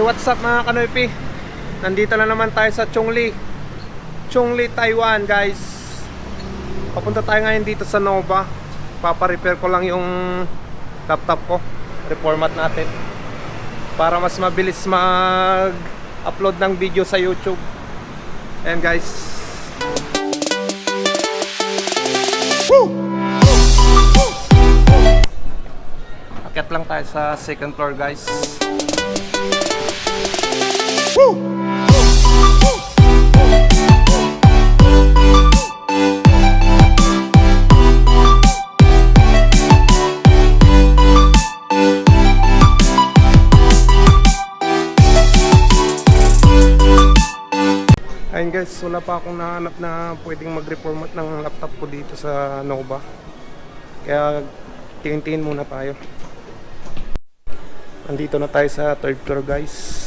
what's up mga kanoypi? Nandito na naman tayo sa Chongli, Taiwan guys. Papunta tayo ngayon dito sa Nova. Papa-repair ko lang yung laptop ko. Reformat natin para mas mabilis mag-upload ng video sa YouTube. Ayan guys. Woo! Akyat lang tayo sa second floor guys. Woo! Ayun guys, wala pa akong nahanap na pwedeng mag-reformat ng laptop ko dito sa Nova. Kaya tingin-tingin muna tayo. Nandito na tayo sa third floor guys.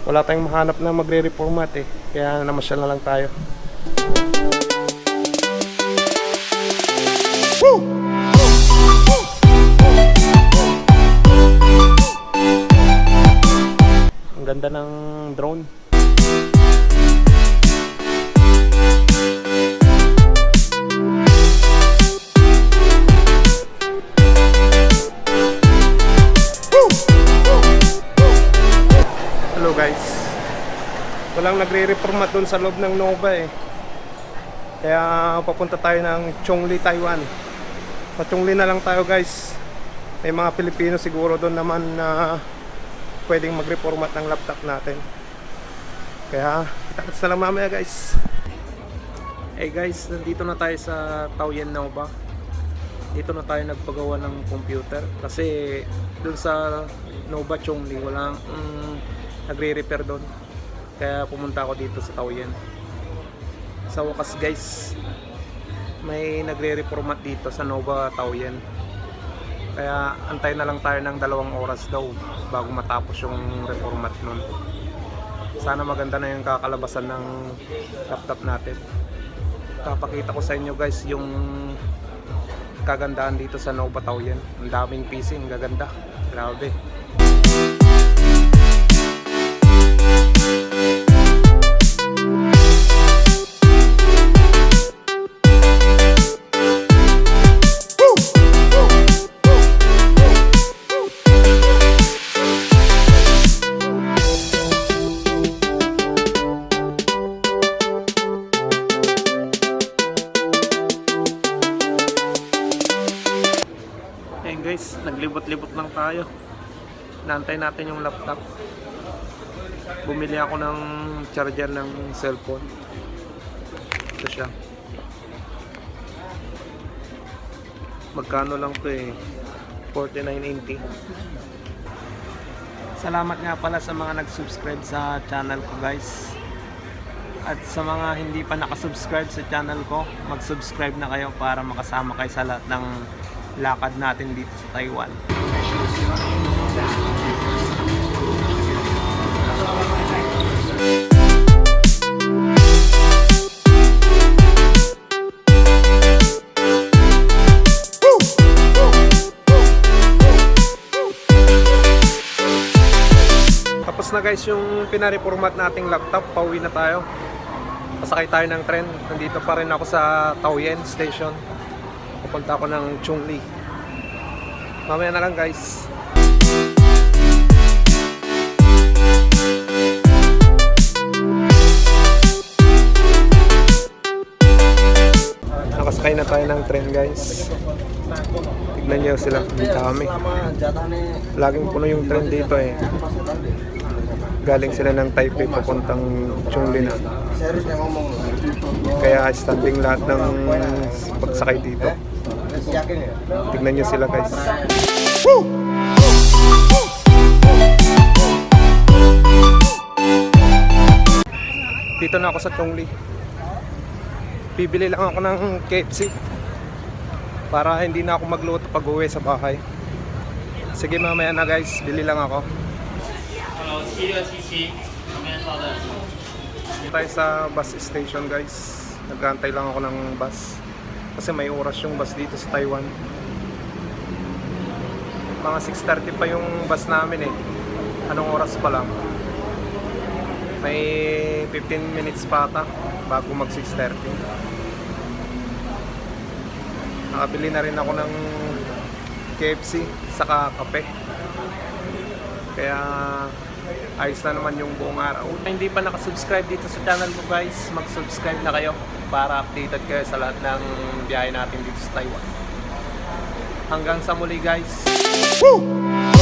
Wala tayong mahanap na magre-reformat eh. Kaya namasyal na lang tayo. Woo! Ang ganda ng drone. Hello guys, walang nagre-reformat dun sa loob ng Nova eh. Kaya papunta tayo ng Chongli, Taiwan. Sa Chongli na lang tayo guys. May mga Pilipino siguro doon naman na pwedeng mag-reformat ng laptop natin. Kaya kita-kits na lang mamaya guys. Hey guys, nandito na tayo sa TAOYUAN Nova. Dito na tayo nagpagawa ng computer. Kasi dun sa Nova Chongli walang nagre-repair doon. Kaya pumunta ako dito sa TAOYUAN. Sa wakas guys, may nagre-reformat dito sa Nova TAOYUAN. Kaya antay na lang tayo ng 2 oras daw bago matapos yung reformat nun. Sana maganda na yung kakalabasan ng laptop natin. Papakita ko sa inyo guys yung kagandahan dito sa Nova TAOYUAN. Ang daming PC, ang gaganda. Grabe. Ayan guys, naglibot-libot lang tayo. Naantay natin yung laptop. Bumili ako ng charger ng cellphone. Ito siya. Magkano lang to eh, 49.80. Salamat nga pala sa mga nag-subscribe sa channel ko guys. At sa mga hindi pa nakasubscribe sa channel ko, mag-subscribe na kayo para makasama kayo sa lahat ng lakad natin dito sa Taiwan. Tapos na guys yung pinareformat nating laptop. Pauwi na tayo. Pasakay tayo ng tren. Nandito pa rin ako sa TAOYUAN station. Pupunta ako ng Chongli. Mamaya na lang guys. Nakasakay na tayo ng tren guys. Tignan nyo sila, dami. Laging puno yung tren dito eh. Galing sila ng Taipei papuntang Chongli na. Kaya standing lahat ng pagsakay dito. Tignan nyo sila guys. Woo! Dito na ako sa Chongli. Bibili lang ako ng KFC para hindi na ako magluto pag uwi sa bahay. Sige mamaya na guys, bili lang ako. Tayo sa bus station guys. Nag-aantay lang ako ng bus kasi may oras yung bus dito sa Taiwan. Mga 6:30 pa yung bus namin eh. Anong oras pa lang? May 15 minutes pa ata bago mag 6:30. Nakabili na rin ako ng KFC saka kape. Kaya ayos na naman yung buong araw. Kung hindi pa nakasubscribe dito sa channel ko guys, mag-subscribe na kayo para updated kayo sa lahat ng biyahe natin dito sa Taiwan. Hanggang sa muli guys. Woo!